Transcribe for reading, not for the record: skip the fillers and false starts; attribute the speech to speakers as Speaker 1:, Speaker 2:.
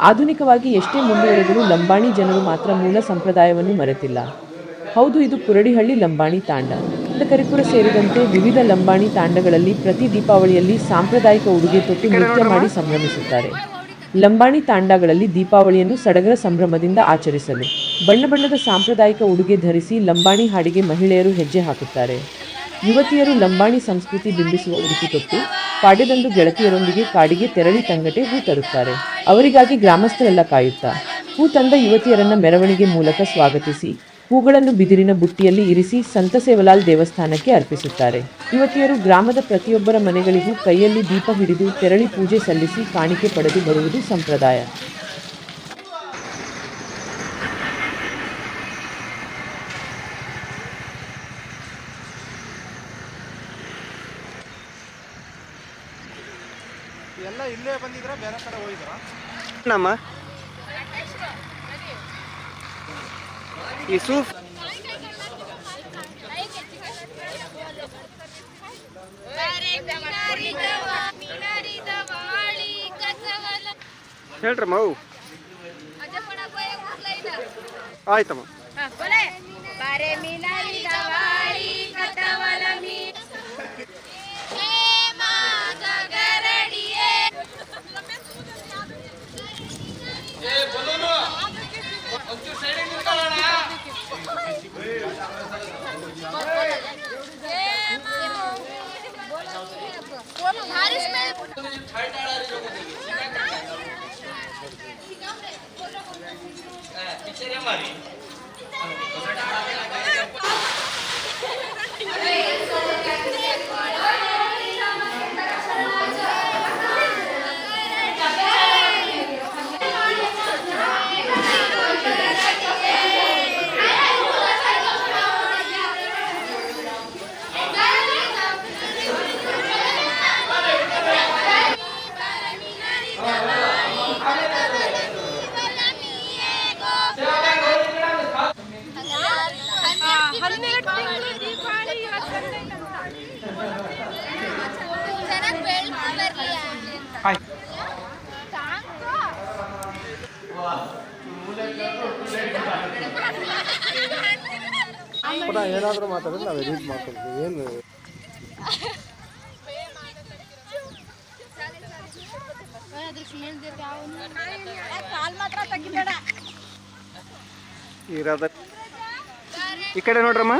Speaker 1: ಆಧುನಿಕವಾಗಿ ಎಷ್ಟೇ ಮುಂದುವರೆದರೂ ಲಂಬಾಣಿ ಜನರು ಮಾತ್ರ ಮೂಲ ಸಂಪ್ರದಾಯವನ್ನು ಮರೆತಿಲ್ಲ. ಹೌದು, ಇದು ಕುರಡಿಹಳ್ಳಿ ಲಂಬಾಣಿ ತಾಂಡ. ಕರಿಪುರ ಸೇರಿದಂತೆ ವಿವಿಧ ಲಂಬಾಣಿ ತಾಂಡಗಳಲ್ಲಿ ಪ್ರತಿ ದೀಪಾವಳಿಯಲ್ಲಿ ಸಾಂಪ್ರದಾಯಿಕ ಉಡುಗೆ ತೊಟ್ಟು ನೃತ್ಯ ಮಾಡಿ ಸಂಭ್ರಮಿಸುತ್ತಾರೆ. ಲಂಬಾಣಿ ತಾಂಡಗಳಲ್ಲಿ ದೀಪಾವಳಿಯನ್ನು ಸಡಗರ ಸಂಭ್ರಮದಿಂದ ಆಚರಿಸಲು ಬಣ್ಣ ಬಣ್ಣದ ಸಾಂಪ್ರದಾಯಿಕ ಉಡುಗೆ ಧರಿಸಿ ಲಂಬಾಣಿ ಹಾಡಿಗೆ ಮಹಿಳೆಯರು ಹೆಜ್ಜೆ ಹಾಕುತ್ತಾರೆ. ಯುವತಿಯರು ಲಂಬಾಣಿ ಸಂಸ್ಕೃತಿ ಬಿಂಬಿಸುವ ಉಡುಪು ತೊಟ್ಟು ಪಾಡ್ಯದಂದು ಗೆಳತಿಯರೊಂದಿಗೆ ಕಾಡಿಗೆ ತೆರಳಿ ತಂಗಟೆ ಹೂ ತರುತ್ತಾರೆ. ಅವರಿಗಾಗಿ ಗ್ರಾಮಸ್ಥರೆಲ್ಲ ಕಾಯುತ್ತಾ ಹೂ ತಂದ ಯುವತಿಯರನ್ನ ಮೆರವಣಿಗೆ ಮೂಲಕ ಸ್ವಾಗತಿಸಿ ಹೂಗಳನ್ನು ಬಿದಿರಿನ ಬುಟ್ಟಿಯಲ್ಲಿ ಇರಿಸಿ ಸಂತ ಸೇವಲಾಲ್ ದೇವಸ್ಥಾನಕ್ಕೆ ಅರ್ಪಿಸುತ್ತಾರೆ. ಯುವತಿಯರು ಗ್ರಾಮದ ಪ್ರತಿಯೊಬ್ಬರ ಮನೆಗಳಿಗೂ ಕೈಯಲ್ಲಿ ದೀಪ ಹಿಡಿದು ತೆರಳಿ ಪೂಜೆ ಸಲ್ಲಿಸಿ ಕಾಣಿಕೆ ಪಡೆದು ಬರುವುದು ಸಂಪ್ರದಾಯ.
Speaker 2: ಎಲ್ಲ ಇಲ್ಲೇ ಬಂದಿದ್ರ ಬೇರೆ ಕಡೆ ಹೋಗಿದ್ರ
Speaker 3: ನಮ್ಮ ಈ ಸೂಫ್ ಹೇಳ್ರಮ್ಮ ಅವು ಆಯ್ತಮ್ಮ. ಏನಾದರೂ ಮಾತಾಡಿದ್ರೆ ನಾವು ಎಡಿಟ್ ಮಾಡ್ಕೊಳ್ತೀವಿ. ಏನು ಇರೋದ ಈ ಕಡೆ ನೋಡ್ರಮ್ಮ.